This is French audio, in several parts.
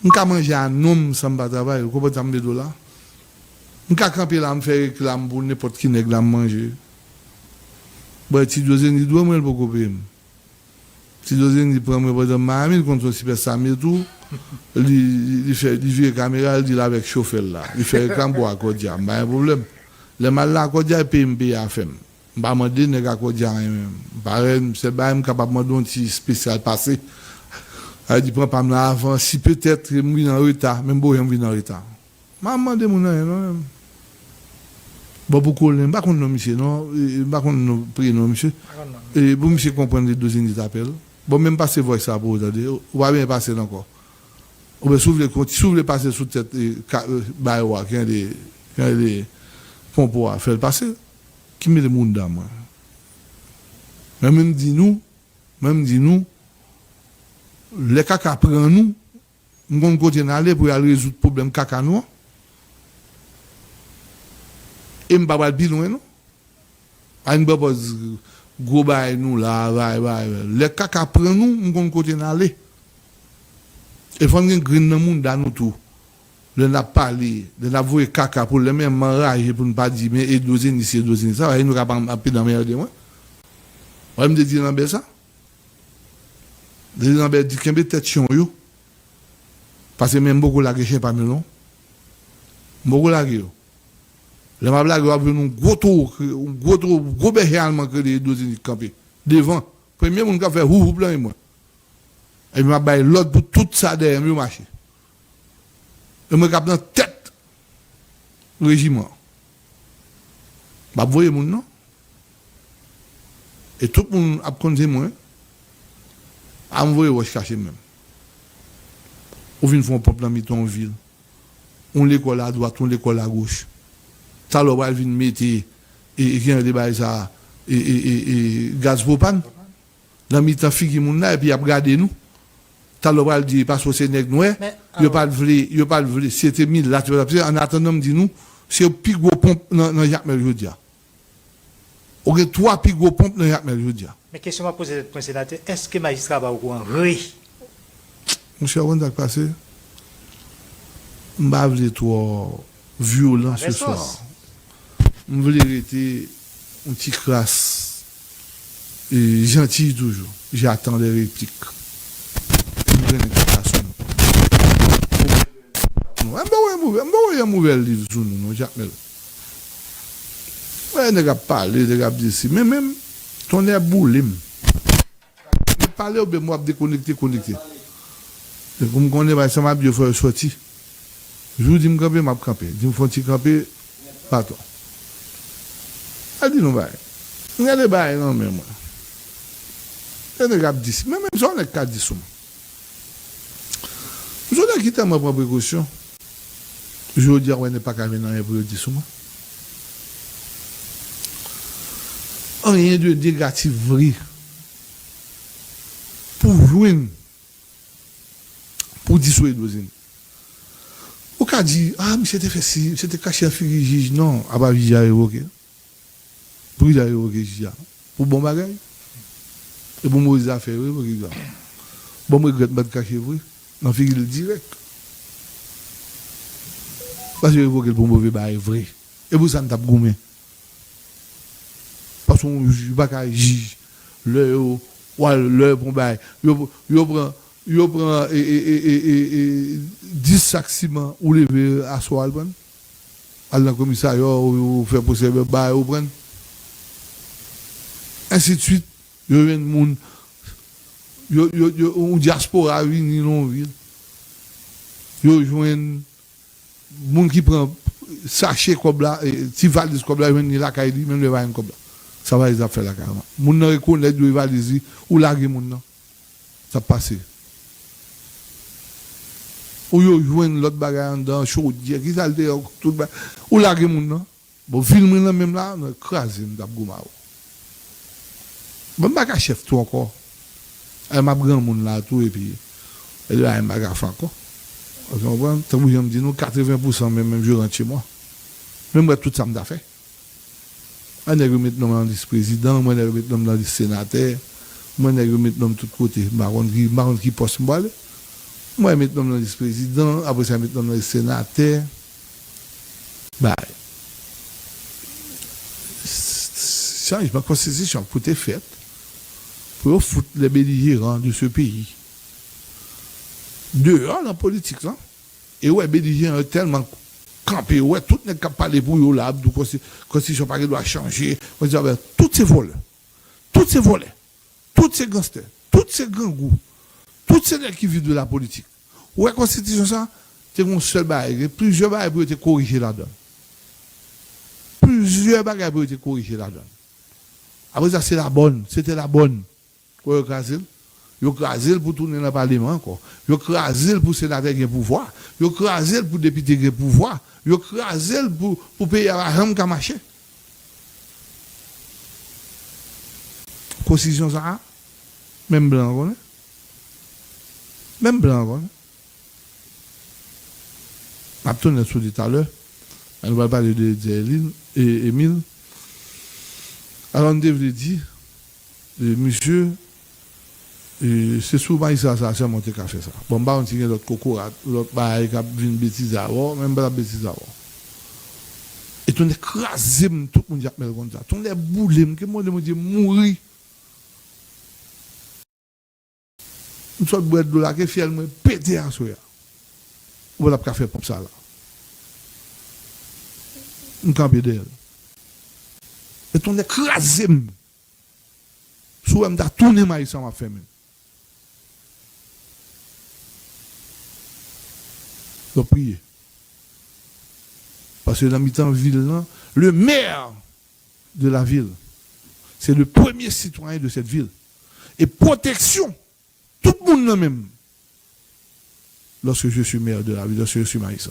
On peut manger un homme sans pas travailler, vous comprenez $2. On peut camper là, me faire réclame pour n'importe qui nèg là manger. Bon, si dozen il doit moi pour couper. Si dozen il prend moi par exemple mamie contre super Samir tout, il fait il vient caméra, il dit là avec chauffeur là. Il fait réclame pour Akodia, pas un problème. Le mal là Akodia PMP a fait. Ba demander nèg Akodia même. Pareil, c'est pas capable de demander un petit spécial passé. Elle dit prends pas là avant si peut-être moi en retard, même bon je viens en retard. Maman de mon non. Bon beaucoup pas contre non monsieur non, pas contre non prénom monsieur. Et pour monsieur comprendre les deux d'appel. Bon même passer voir ça pour vous on va bien passer encore. On va s'ouvrir passer sous tête baïwa quand les pompes à faire passer qui met le monde dans moi. Même dit nous les caca prend nous on continue aller pour aller résoudre problème caca nous et m'pa pas bilan non on propose gros bail nous là les caca prend nous on continue aller et faut un green dans monde dans nous tout le n'a parlé de la voix caca pour le même enragé pour ne pas dire mais et dosine ici ça va nous capable un peu dans meilleur de moi on me dire dans ça des gens dit qu'il y a tête chion yo parce que même beaucoup la chien pas melon beaucoup la yo le ma blague va venir gros berger allemand que les deux campé devant premier monde qui a fait hou plein et moi et m'a bail l'autre pour tout ça derrière mieux marché et me cap dans tête régiment bah voyez mon non et tout le monde a connu moi à me voir cacher même. On vient faire un peuple dans mi-temps ville. On l'école à droite, on l'école à gauche. Ça le va venir mettre et débat ça et gaz propane. Dans mi-temps fille mon là et puis a regarder nous. Ça le va dire parce que c'est nèg noir, il pas le voler, c'était 1000 là en attendant me dit nous, c'est plus gros pompe dans Jacques Meljodia. On a 3 plus gros pompes dans Jacques Meljodia. Mais question à poser, sénateur, est-ce que le magistrat va au courant? Oui. Monsieur, on a passé. Je ne veux pas trop violent ce soir. Je veux être un petit crasse et gentil toujours. J'attends les répliques. Je vais un mauvais livre sur nous, Jacques Mel. Ouais, on a parlé, on a dit ici. Mais même, ton air boulé. Je parle au moi déconnecté. Et comme on est, ça m'a bien fait sortir. Je vous dis, je vais camper. Je me fais camper, pardon. Elle dit, non, il y a des bails, non, mais moi. On a dit ici. Mais même si on a qu'à dire ça. Je vais quitter ma propre précaution. Je veux dire, on n'est pas qu'à venir pour dire ça. Rien de négatif vrai pour joindre pour dissuader l'osine. Au cas dit monsieur t'es fait si c'était caché à juge non à pas juge à évoquer pour il a évoqué juge pour bon bagage et pour mauvaises affaires oui bon me regrette pas de cacher vrai dans figure direct parce que évoquer pour mauvais bagage vrai et pour ça ne tape goumé parce qu'on ne pas qu'à juge le bon bail yo prend 10 sacs ciment ou lever à soir à la commissariat ou faire procéder bail ou prendre ainsi de suite yo vient monde yo un diaspora vini non ville yo joine monde qui prend sachet comme là ti valise comme là vient la caille même le va comme là ça va les affaires là carrément moun nan reconnaître de valise ou larguer moun nan ça passer ou yo joine l'autre bagarre dans chaudière qui ça tout ou larguer moun nan bon film là même là on écraser m'dap goma bon pas chef tout encore elle m'a grand moun là tout et puis elle là m'a gaffe encore vous comprenez tant que je me dis nous 80% même je rentre chez moi même tout ça m'a fait. On a remis dans le vice-président, on a remis dans le sénateur, on a remis dans tout côté. Marron qui poste moi. Moi, maintenant, dans le vice-président, après ça, maintenant, dans le sénateur. Bah, changement de constitution pour être fait pour foutre les belligérants de ce pays dehors dans la politique. Hein? Et ouais, belligérants tellement campé, ouais, tout n'est qu'à parler pour eux là, la constitution pas doit changer. Tous ces voleurs, tous ces voleurs, tous ces gangsters, tous ces gangous, tous ces gens qui vivent de la politique. Ouais, la constitution, ça, c'est un seul bagage. Plusieurs bagages pour être corrigés là-dedans. Plusieurs bagages pour être corrigés là-dedans. Après ça, c'est la bonne. C'était la bonne. Pour écraser. Ils écrasé pour tourner dans le Parlement encore. Ils écrasé pour sénateur qui a pouvoir. Ils écrasé pour député qui a pouvoir. Ils écrasé pour payer à la rame qui a marché. Constitution ça, même blanc, on est. Même blanc, on est. Après, on a dit tout à l'heure. On va parler de Émile. Alors, on devait dire, monsieur, c'est souvent ça, c'est monté qui a fait ça. Bon, bah, on tient l'autre coco, l'autre bail qui a vu une bêtise à voir, même pas la bêtise à voir. Et on écrasé, tout le monde a comme ça. On est boulé, que moi, je me dis, mourir. Une sorte de boîte de là, qui fait me péter à soi. Ou la faire comme ça là. On campe d'elle. Et on écrasé. Sous elle m'a tourné maïs ça m'a fait même. Donc prier. Parce que dans mi-temps ville là, le maire de la ville, c'est le premier citoyen de cette ville. Et protection, tout le monde même. Lorsque je suis maire de la ville, lorsque je suis maïs.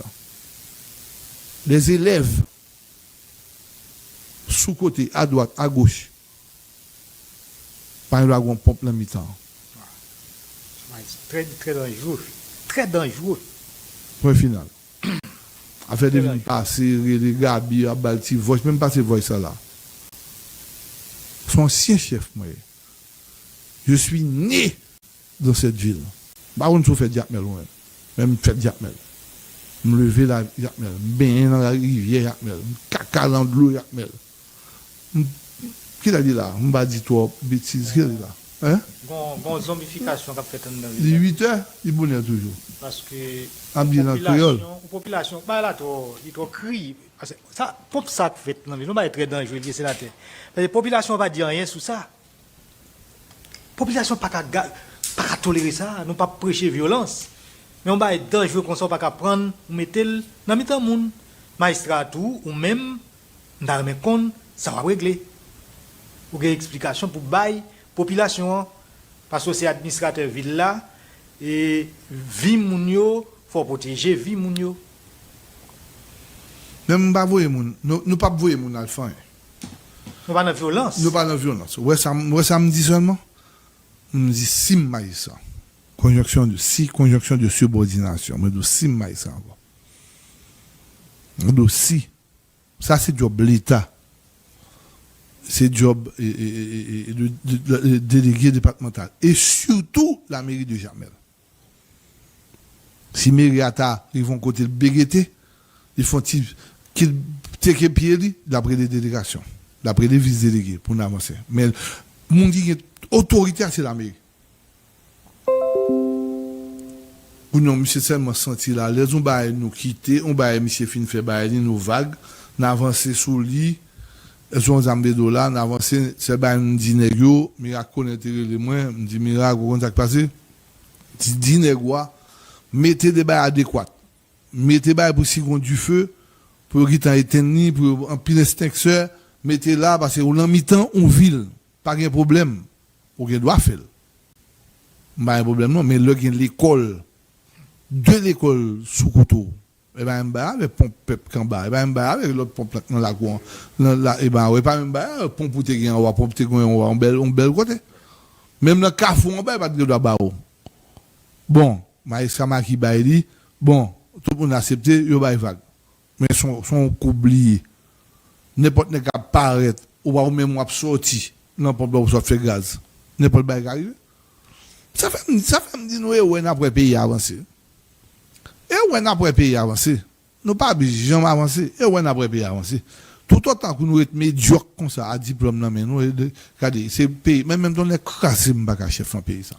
Les élèves, sous-côté, à droite, à gauche, par exemple, on pompe dans mi-temps. Très, très dangereux. Très dangereux. Point final. Affaire de venir passer, les Gabi, à Balti, voice, même pas ces voix ça là. Son ancien chef, moi. Je suis né dans cette ville. Bah, on se fait Diakmel, même fait Diakmel. Me lever la Diakmel, baigner dans la rivière Diakmel, caca dans l'eau Diakmel. Qui l'a dit là? On va dire toi, bêtise, qui l'a dit là? Hein? Bon, zombification qu'a fait dans les 8 heures, il bonheur toujours. Parce que la population, bah là, il trop crie. Ça, pour ça fait dans le pas très dangereux, c'est la tête. La population va dire rien sur ça. La population pas qu'à tolérer ça, non pas prêcher violence. Mais on va être dangereux qu'on soit pas qu'à prendre, ou mettre dans le monde, magistrat ou même dans le compte, ça va régler. Ou une explication pour bailler population parce que c'est administrateur ville là et vie mounio faut protéger vie mounio. Même pas voyer moun, nous pas voyer moun alpha. Nous pas dans violence. Nous pas dans violence. Ouais ça me dit seulement. Me dit sim maïs. Conjonction de subordination, mais de sim maïs encore. De si ça c'est job l'État. C'est job de délégué départemental. Et surtout la mairie de Jamel. Si mairie Ata, ils vont côté le Bégueté, ils font qu'ils take pied d'après les délégations, d'après les vice-délégués pour nous avancer. Mais mon dit autorité c'est la mairie. Ou non, monsieur seulement senti là, les on va nous quitter, on va monsieur fin fait bailler nous vagues, n'avancer sous lit. Elles ont zambé de là, on avance, c'est pas un dinégo, miracle intérêt les moins, me dit miracle, comment ça passé? Dinégo, mettez des bails adéquats. Mettez bails pour seconde du feu, pour qu'il t'en éteigné, pour un pile extincteur, mettez là, parce que au mi-temps, on ville. Pas de problème. Ou qu'il doit faire. Pas de problème, non, mais là, il y a l'école, de l'école sous couteau. Et ben, avec pompe kamba, et ben, avec l'autre pompe dans la cour. Et ben, ouais, pas même, pompe pour te gagner, on va pompe te gagner, on va bel côté. Même le cafou, on va pas de là-bas. Bon, maïstra qui baili, bon, tout le monde accepte, il va vague. Mais son oublié. N'importe qui peut paraître, ou va même sortir, n'importe où ça fait gaz. N'importe qui arrive. Ça fait me dire, nous, on après pays avancé. Et on a pour pays avancé. Nous pas jamais avancer. Et on a pour pays avancé. Tout autant que nous sommes médiocres comme ça, à diplôme, non, mais nous, regardez, c'est pays, même dans les cassés, je ne chef dans le pays. Ça.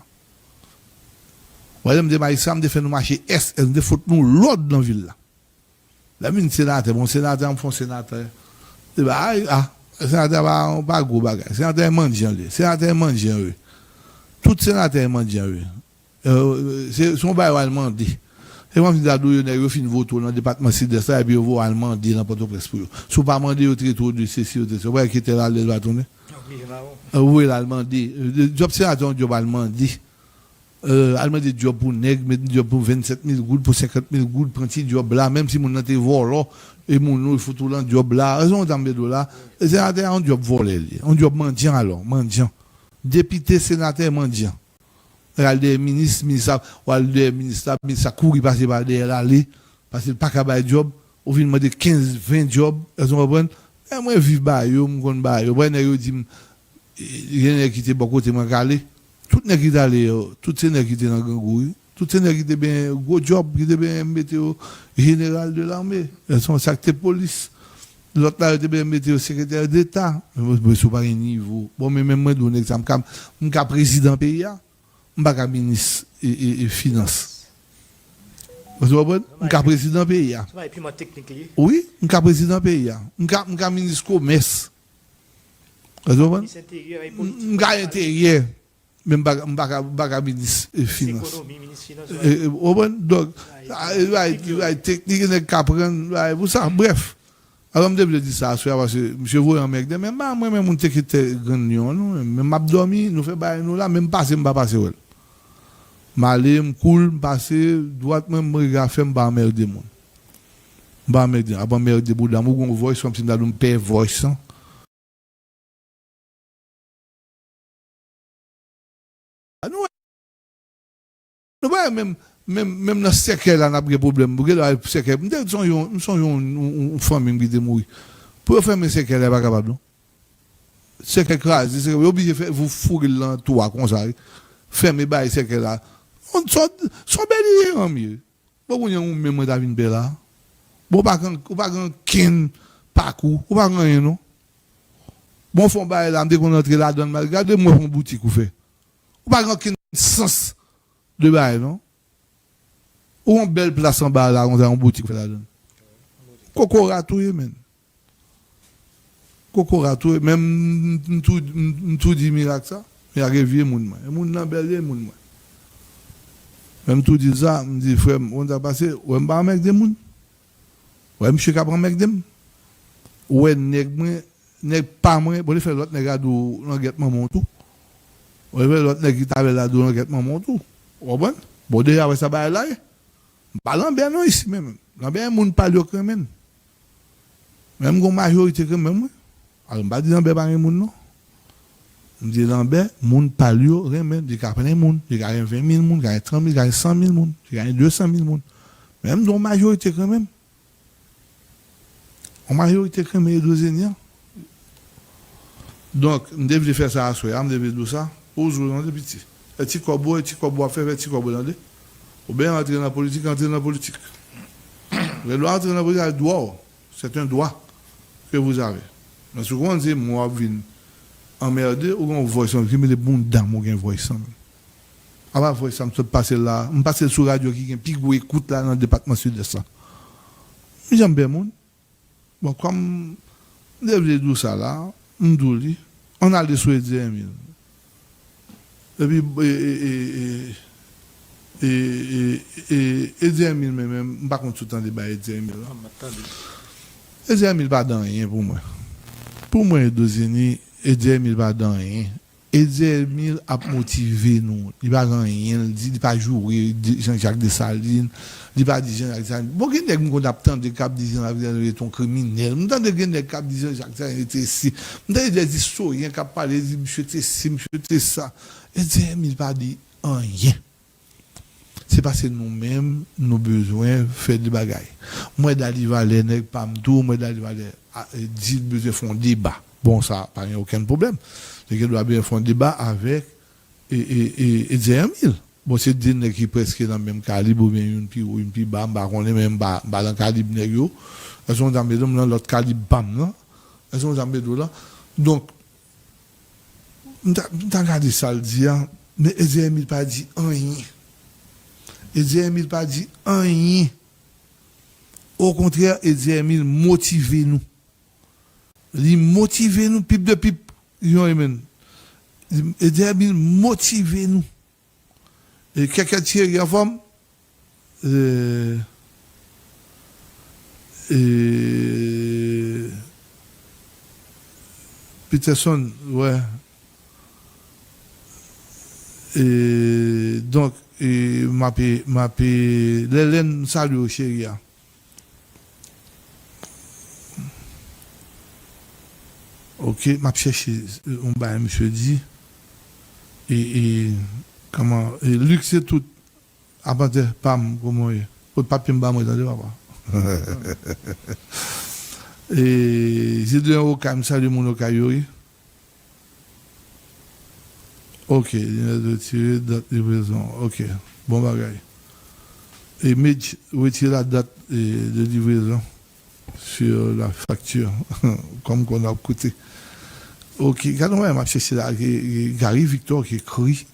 Voilà, je me dis, ça me fait nous marcher est, nous faut nous l'autre dans la ville. Là. La mine sénateur, bon sénateur, on fait sénateur. Sénateur, on pas gros bagage. Sénateur, mendiant, sénateur, mendiant, eux. Tout sénateur, mendiant, eux. C'est son bail allemand dit. Et moi, je dis, il fin voter dans le département de ça, et puis vous allemand dit dans Port-au-Prince pour eux. Si vous pas demandé au traiteur de ceci, vous voyez qui était là, il va tourner. Oui, l'allemand dit. Le job sénateur, un job allemand dit. Allemand dit job pour nègre, mais job pour 27 000 gouttes, pour 50 000 gouttes, prend petit job là, même si mon n'a été volé, et mon il faut tout le job là, raison d'en mettre là, sénateur, un job volé, un job mendiant alors, mendiant. Député, sénateur, mendiant. Des ministres, des ministres, ça court, passer par derrière aller, parce que pas qu'à job, ou vient demander 15, 20 jobs, elles ont compris. Et moi, je vis bas, je me connais bas, je dis, il y a qui était beaucoup de temps calé. Tout n'est qui allé, tout ces nègres qui étaient dans le gangouille, tout ces nègres qui étaient bien, gros job, qui étaient bien météo général de l'armée, elles sont secteur police. L'autre là, était bien météo secrétaire d'État. Je ne suis pas un niveau. Bon, mais même moi, je donne un exemple, je suis président pays. Je ne suis pas ministre et finance. Vous comprenez? Je suis président pays. Oui, je suis président pays. Je suis ministre commerce. Vous comprenez? Je suis intérieur. Même je ne suis pas ministre finance. Vous comprenez? Donc, technique, je ne apprendre. Vous savez, bref. Alors, je me dis ça, parce que je vois un mec, même moi-même, je suis grand, même je dormi, nous faisons là, même passer, je ne vais pas passer. M'aller, m'coule, m'passer, droite même, m'regarder, faire m'emmerder moun. M'emmerder, avant m'emmerder bout d'amour, on voice comme si nous allons payer voice. Nous voyons même dans ce cercle là, on a des problèmes. Nous sommes une famille qui est morte. Pour faire mes cercles là, pas capable. Cercle crase, c'est obligé de vous fourrer dans toi comme ça. Faire mes bails cercle là. On sont belles en mieux. Bon, on a un même David Bella. Bon, pas qu'un kin parcours, ou pas rien non. Bon, font bail là, dès qu'on entre là dans le regardez moi mon boutique ou fait. Ou pas qu'un sens de bail non. Ou une belle place en bas là, on a une boutique fait là-dedans. Coco ratoué men. Coco ratoué même tout dit miracle ça. Il a réveillé moun moi. Moun nan belle moun moi. Même tout dit ça, me dit frère, on a passé, on va avec des moun. Ouais, monsieur capran avec dem. Ouais, nèg pas moi, pour faire l'autre nèg adou dans guette maman tout. Ouais, l'autre nèg qui t'avait là dans guette maman tout. Bon, bon déjà avec ça ba là. Pas bien non ici même. L'ambien moun pas yo quand même. Même gon majorité quand même. Alors pas dire l'ambien pas moun non. On dit l'ambien moun pas yo remen di ka prendre moun, di ka 20 000 moun, di ka 30 000, di ka 100 000 moun, di ka 200 000 moun. Même dans majorité quand même. En majorité quand même deux enians. Donc, on devait faire ça à soi, on devait faire ça pour jouer dans les petits. Et petit corbeau à faire petit corbeau dans les. Ou bien entrer dans la politique, entrer dans la politique. Le droit entrer dans la politique, c'est un droit que vous avez. Mais souvent, on dit, moi, je viens emmerder, ou on voit ça, je mets des bons dames, on voit ça. Avant, voix ça, je passe là, je passe sur la radio qui est plus gros écoute là dans le département sud-est. J'aime bien mon. Bon, comme je devais dire ça là, on a les souhaits de 10 000. Et puis, et 10 000 même, je ne pas contre tout le temps débat et 10 000. Et 10 000 pas dans rien pour moi. Pour moi, et 10 000 pas dans rien. Et 10 000 a motivé nous. Il ne va rien, il ne pas jouer Jean-Jacques Dessalines, il ne va pas dire Jean-Jacques Dessalines. Bon, il y a des gens qui cap disant ton criminel. Nous avons des cap disant Jacques Dessalines était ici. Nous avons des historiens qui parlent, monsieur était ci, monsieur était ça. Et 10 000 pas dit rien. C'est parce que nous-mêmes, nous avons besoin de faire des bagailles. Moi, d'aller valer, pas m'dou, moi, d'aller valer, dit besoin de faire un débat. Bon, ça, pas aucun problème. C'est qu'il doit bien faire un débat avec et 10 000. Bon, c'est des nègres qui presque dans le même calibre, ou bien une plus bas, on est même bas dans le calibre nègre. Elles sont dans l'autre calibre bam, là. Elles sont dans le là. Donc, t'as regardé ça le dire, mais Ezémile pas dit rien. Ezémile pas dit rien. Au contraire, Ezémile motive nous. Il motive nous, pipe de pipe. Ezémile motive nous. Et quelqu'un tire la femme, Peterson, ouais. Et donc, l'Hélène, salut, chérie. Ok, m'a cherché, on va monsieur dit. Et comment, et Luc, c'est tout. Avant de pam, comment est. Pour le papier, m'ba, moi, papa. Et j'ai dit, au calme, salut, mon okayo. Ok, il y a de tirer date de livraison. Ok, bon bagage. Et Mitch retire la date de livraison sur la facture, comme qu'on a coûté. Ok, quand on va chercher là, Gary Victor qui écrit,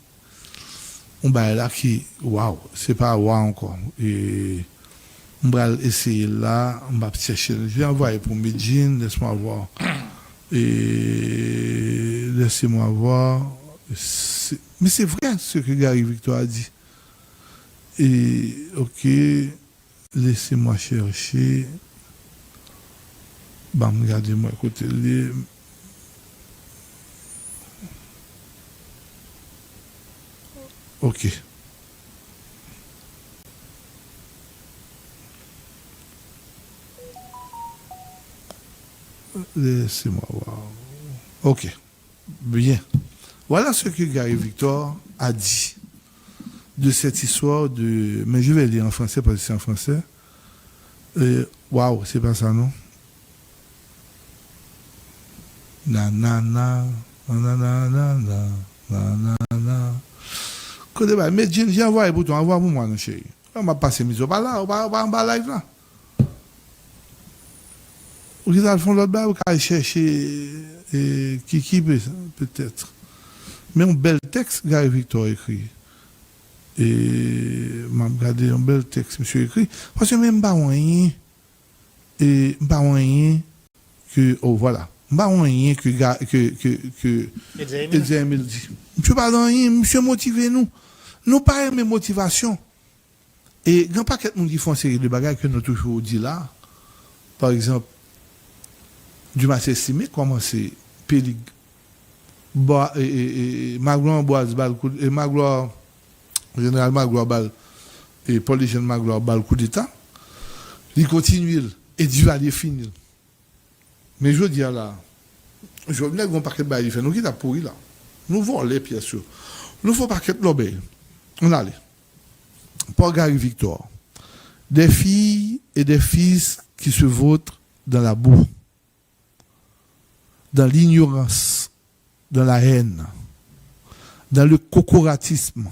on va là qui, waouh, c'est pas waouh encore. Et on va essayer là, on va chercher. Je vais envoyer pour Medjin, laisse-moi voir. Et laissez-moi voir. Mais c'est vrai ce que Gary Victor a dit. Et ok, laissez-moi chercher. Bah, regardez-moi, écoutez-les. Ok. Laissez-moi voir. Ok. Bien. Voilà ce que Gary Victor a dit de cette histoire de... Mais je vais lire en français parce que c'est en français. Waouh, c'est pas ça, non? Nanana, nanana, nanana. Mais j'ai envoyé pour toi, envoie pour moi, non, chérie. On va passer mise au bas là, on va en bas live là. Ou qu'ils font l'autre bas, ou qu'ils chercher qui peut-être. Mais un bel texte, Gary Victor écrit. Et m'a regardé un bel texte, monsieur écrit. Parce que même pas rien. Et pas rien que. Oh voilà. Pas rien que Ezémile dit. Monsieur pas rien, monsieur motivez-nous. Nous pas aimer motivation. Et il n'y a pas quelqu'un qui font une série de bagages que nous toujours dit là. Par exemple, du match estimé, comment c'est Pélig. Magloire Boise Bal et Magloire général Magloire Bal et Paul Eugène Magloire Bal coup d'état il continue et Duvalier finit mais je dis là je venais avec un paquet de bail fait nous qui t'a pourri là nous voler bien sûr nous faut paquet de l'obé on allait pour Gary Victor des filles et des fils qui se vautrent dans la boue dans l'ignorance dans la haine, dans le cocoratisme,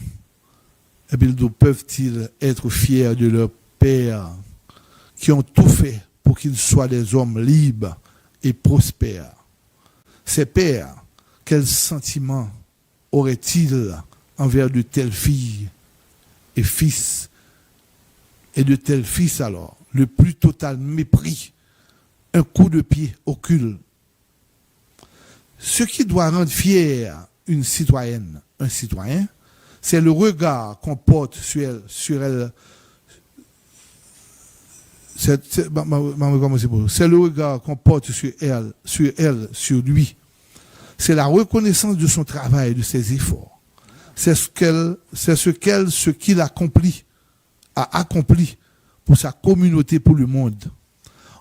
et puis peuvent-ils être fiers de leurs pères qui ont tout fait pour qu'ils soient des hommes libres et prospères. Ces pères, quels sentiments auraient-ils envers de telles filles et fils, et de tels fils alors, le plus total mépris, un coup de pied occulte. Ce qui doit rendre fière une citoyenne, un citoyen, c'est le regard qu'on porte sur elle. C'est le regard qu'on porte sur elle, sur lui. C'est la reconnaissance de son travail, de ses efforts. C'est ce qu'il a accompli pour sa communauté, pour le monde.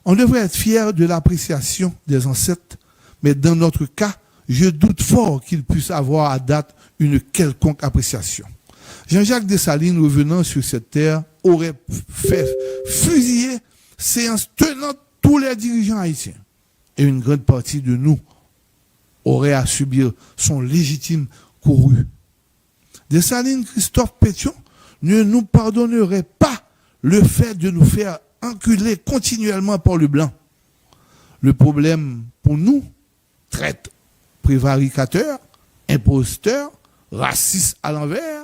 On devrait être fier de l'appréciation des ancêtres. Mais dans notre cas, je doute fort qu'il puisse avoir à date une quelconque appréciation. Jean-Jacques Dessalines, revenant sur cette terre, aurait fait fusiller séance tenante tous les dirigeants haïtiens. Et une grande partie de nous aurait à subir son légitime courroux. Dessalines, Christophe Pétion ne nous pardonnerait pas le fait de nous faire enculer continuellement par le blanc. Le problème pour nous, traite prévaricateur, imposteur, raciste à l'envers,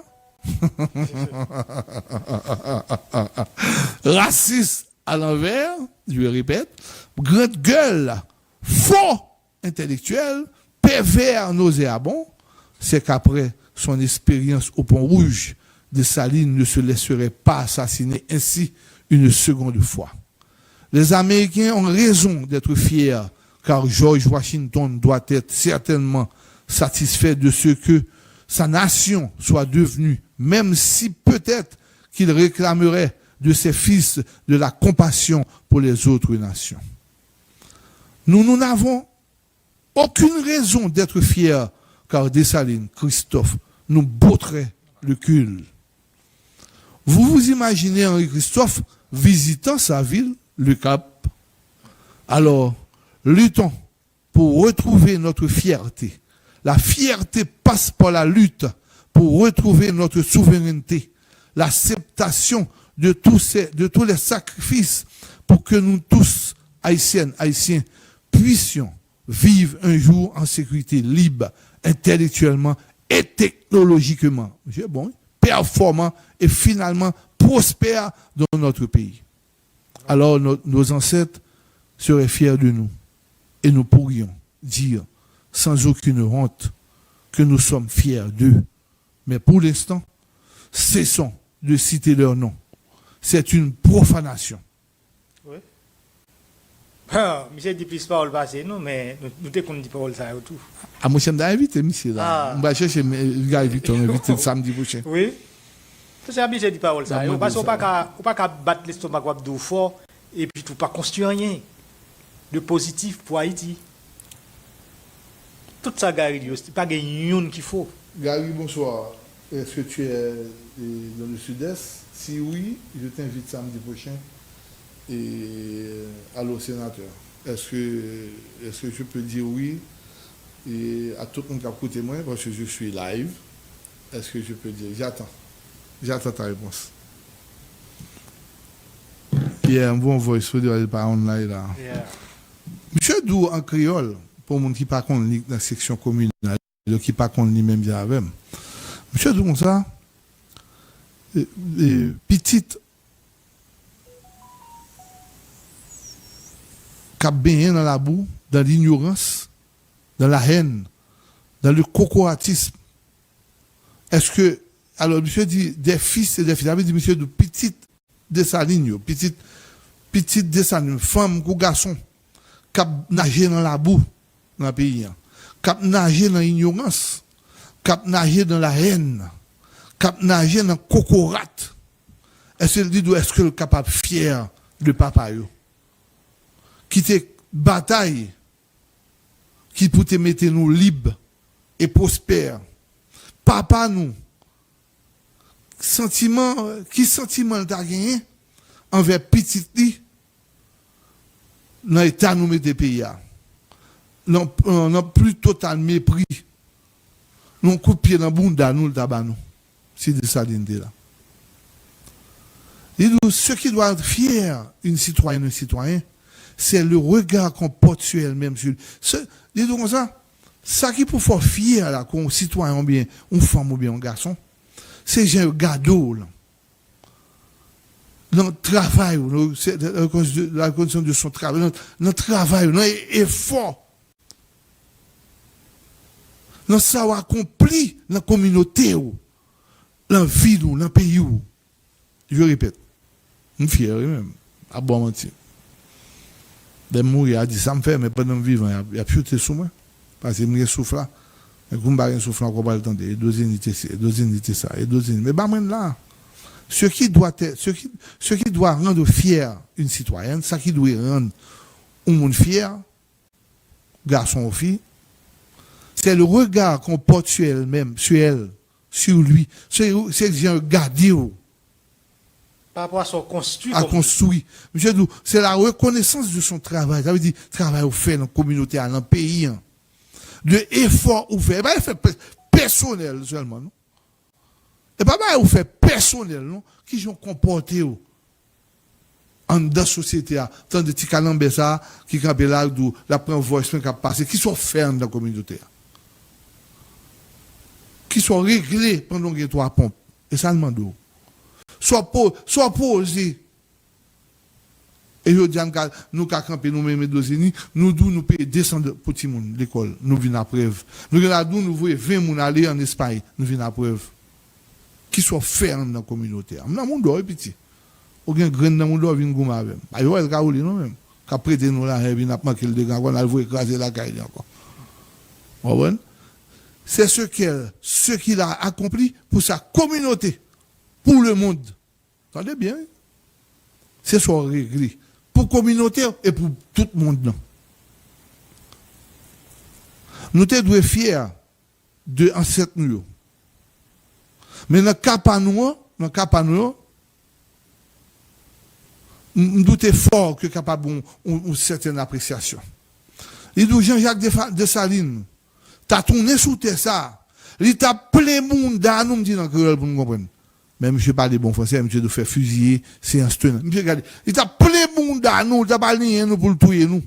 raciste à l'envers, je le répète, grande gueule, faux intellectuel, pervers nauséabond, c'est qu'après son expérience au Pont Rouge, Dessalines ne se laisserait pas assassiner ainsi une seconde fois. Les Américains ont raison d'être fiers, car George Washington doit être certainement satisfait de ce que sa nation soit devenue, même si peut-être qu'il réclamerait de ses fils de la compassion pour les autres nations. Nous n'avons aucune raison d'être fiers, car Dessalines, Christophe, nous botterait le cul. Vous vous imaginez Henri Christophe visitant sa ville, le Cap? Alors, luttons pour retrouver notre fierté. La fierté passe par la lutte pour retrouver notre souveraineté, l'acceptation de tous les sacrifices pour que nous tous, Haïtiennes, Haïtiens, puissions vivre un jour en sécurité libre, intellectuellement et technologiquement. C'est bon, performant et finalement prospère dans notre pays. Alors nos ancêtres seraient fiers de nous et nous pourrions dire sans aucune honte que nous sommes fiers d'eux. Mais pour l'instant, cessons de citer leur nom. C'est une profanation. Oui. Monsieur dit plus parole passée, nous, mais nous t'écoutons dit parole ça et tout. Ah, moi, j'aime inviter, monsieur, là. On va chercher le gars Victor, invité le samedi prochain. Oui. C'est habitué de parole ça. Parce qu'on ne pas battre l'estomac ou fort et puis tout pas construire rien de positif pour Haïti. Tout ça, Gary, c'est pas une qu'il faut. Gary, bonsoir. Est-ce que tu es dans le sud-est? Si oui, je t'invite samedi prochain et allô sénateur. Est-ce que je peux dire oui et à tout le monde qui a écouté moi parce que je suis live? Est-ce que je peux dire J'attends ta réponse. Un bon voice, il faut pas online là. Monsieur Dou en créole, pour les gens qui ne parlent pas dans la section communale, qui ne parlent pas même bien avec. Monsieur Dou, comme ça, petite, qui a baigné dans la boue, dans l'ignorance, dans la haine, dans le cocoratisme. Est-ce que, alors, monsieur dit des fils et des filles, il avait dit monsieur de petite Dessalines, petite Dessalines, femme ou garçon, qui a nagé dans la boue dans le pays, qui a nagé dans l'ignorance, qui a nagé dans la haine, qui a nagé dans le cocorat. Est-ce que est capable fier de papa yo? Qui te bataille, qui peut te mettre nous libres et prospères. Papa nous, qui sentiment t'as gagné envers petit li dans l'état nous mettre pays a. Non plus total mépris. Non coup de pied dans bunda nous le tabac nous. C'est de ça l'idée là. Et nous, ce qui doit être fier une citoyenne, un citoyen, c'est le regard qu'on porte sur elle-même. Dis-nous comme ça qui pour faire fier là, qu'on citoyen ou bien, une femme ou bien un garçon, c'est j'ai un gado là. Dans le travail, la condition de son travail, dans le travail, dans l'effort, dans ça accompli dans la communauté, dans la ville, dans le pays. Je répète, je suis fier même, à bon mentir. Des mourir a dit ça me fait, mais pendant vivant, il y a plus de sous moi. Parce que je souffle là. Et comme je souffle encore pas le temps, et deux unités ça, et deux unités. Mais bah, même là, ce qui doit rendre fier une citoyenne, ça qui doit rendre un monde fier, garçon ou fille, c'est le regard qu'on porte sur elle-même, sur elle, sur lui. C'est que j'ai regardé. Par rapport à son construit. À construire. Monsieur Dou, c'est la reconnaissance de son travail. Ça veut dire, travail fait dans la communauté, dans le pays. De effort ouvert. Pas effort personnel seulement, non? Et pas mal, vous fait personnel, non? Qui ont comporté, en dans la société, tant de petits calambes, ça, qui campent là, d'où la prend voix, qui a passé, qui sont fermes dans la communauté. Qui sont réglés pendant que 3 pompes. Et ça demande. Soit posé. Et je dis, nous, qui campons, nous-mêmes, nous payons 200 petits monde l'école. Nous venons à preuve. Nous voyons 20 moun aller en Espagne. Nous venons à preuve. Qui sont fermes dans la communauté. Dans le monde, petit. Aucun grain dans le monde vient goûter avec. Il y a des non même. Qui prêtent nous là, et n'a pas qu'il dégât, on a vu écraser la caille encore. Vous c'est ce qu'il a accompli pour sa communauté, pour le monde. Entendez bien? C'est son réglé. Pour la communauté et pour tout le monde. Non. Nous sommes fiers de ancêtres nous. Mais dans le cas pas nous, nous doutons fort que capable une certaine appréciation. Il dit Jean-Jacques Dessalines, t'as tourné sous tes ça. Il t'a plein monde à nous dit dans créole pour nous comprendre. Même je parle bon français, monsieur de faire fusiller, c'est un stun. Monsieur regardez, il t'a plein monde à nous, t'as pas rien nous pour le tuer nous.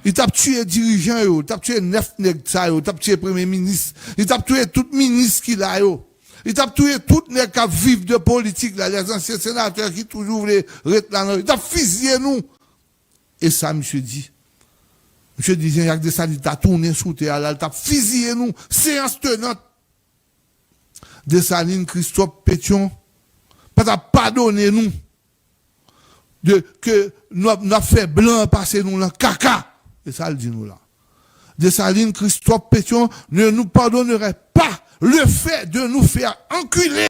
Il t'a tué dirigeant yo, t'a tué 9 nèg ça yo, t'a tué premier ministre, il t'a tué tout ministre qu'il a yo. Il t'a tué tout les qui vivent de politique, là, les anciens sénateurs qui toujours voulaient rester là. Il t'a fusillé nous. Et ça, monsieur dit, Jean-Jacques Dessalines, t'a tourné sous terre, là, il t'a fusillé nous. Séance tenante. Dessalines, Christophe Pétion, pas t'a pardonné nous. Que nous avons fait blanc passer nous là, caca. Et ça, le dit nous là. Dessalines, Christophe Pétion ne nous pardonnerait pas le fait de nous faire enculer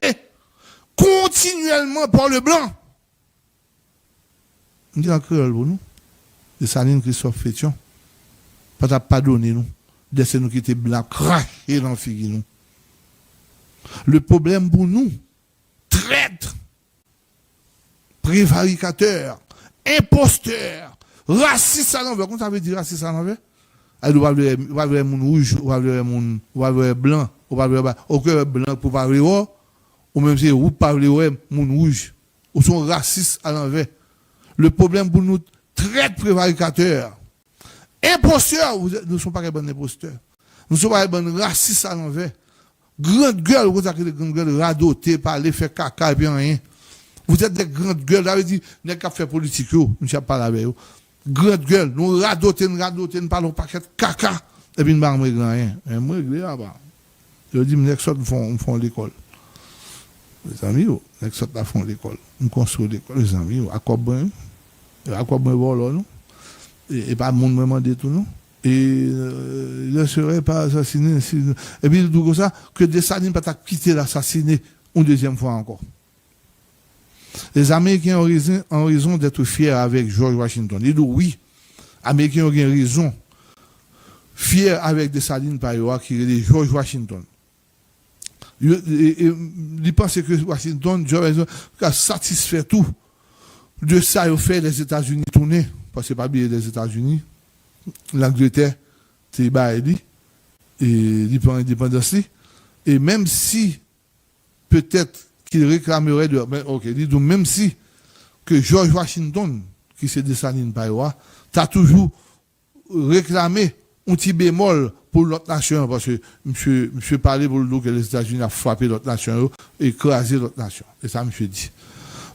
continuellement par le blanc. On dit en créole pour nous. Dessalines, Christophe Pétion, pas t'a pardonné nous. Laissez nous qui étaient blancs, cracher dans le figure nous. Le problème pour nous, traître, prévaricateur, imposteur, raciste à l'envers. Comment ça veut dire raciste à l'envers? Elle va voir mon rouge, on va voir blanc, on va voir aucun blanc pour parler ou même si vous parlez mon rouge, ou sont racistes à l'envers. Le problème pour nous, traître, prévaricateur, imposteur, nous ne sommes pas des bons imposteurs. Nous ne sommes pas des bons racistes à l'envers. Grande gueule, vous avez des grandes gueules radotées, parler, faire caca et puis rien. Vous êtes des grandes gueules, vous avez dit, vous n'avez qu'à faire politique, nous ne pas avec vous. Grande gueule, nous radoter, nous parlons pas de caca, et puis nous ne réglons rien. Et moi, je là-bas. Je dis, nous font l'école. Les amis, nous font l'école. Nous construisons l'école, les amis, à quoi bon, voilà, non? Et pas le monde me demande tout, non? Et il ne serait pas assassiné. Et puis, il dit comme ça, que Dessalines n'a pas quitté l'assassiné une deuxième fois encore. Les Américains ont raison d'être fiers avec George Washington. Ils disent oui, les Américains ont raison. Fiers avec Dessalines par qui est George Washington. Ils pensent que Washington, George a satisfait tout. De ça, il a fait les États-Unis tourner. Parce que pas bien les États-Unis. L'Angleterre, c'est Baïli, et il prend l'indépendance. Et même si, peut-être qu'il réclamerait de. Ok, même si que George Washington, qui s'est Dessalines par t'as toujours réclamé un petit bémol pour l'autre nation, parce que monsieur parlait pour le dos que les États-Unis ont frappé l'autre nation et écrasé l'autre nation. Et ça, monsieur dit.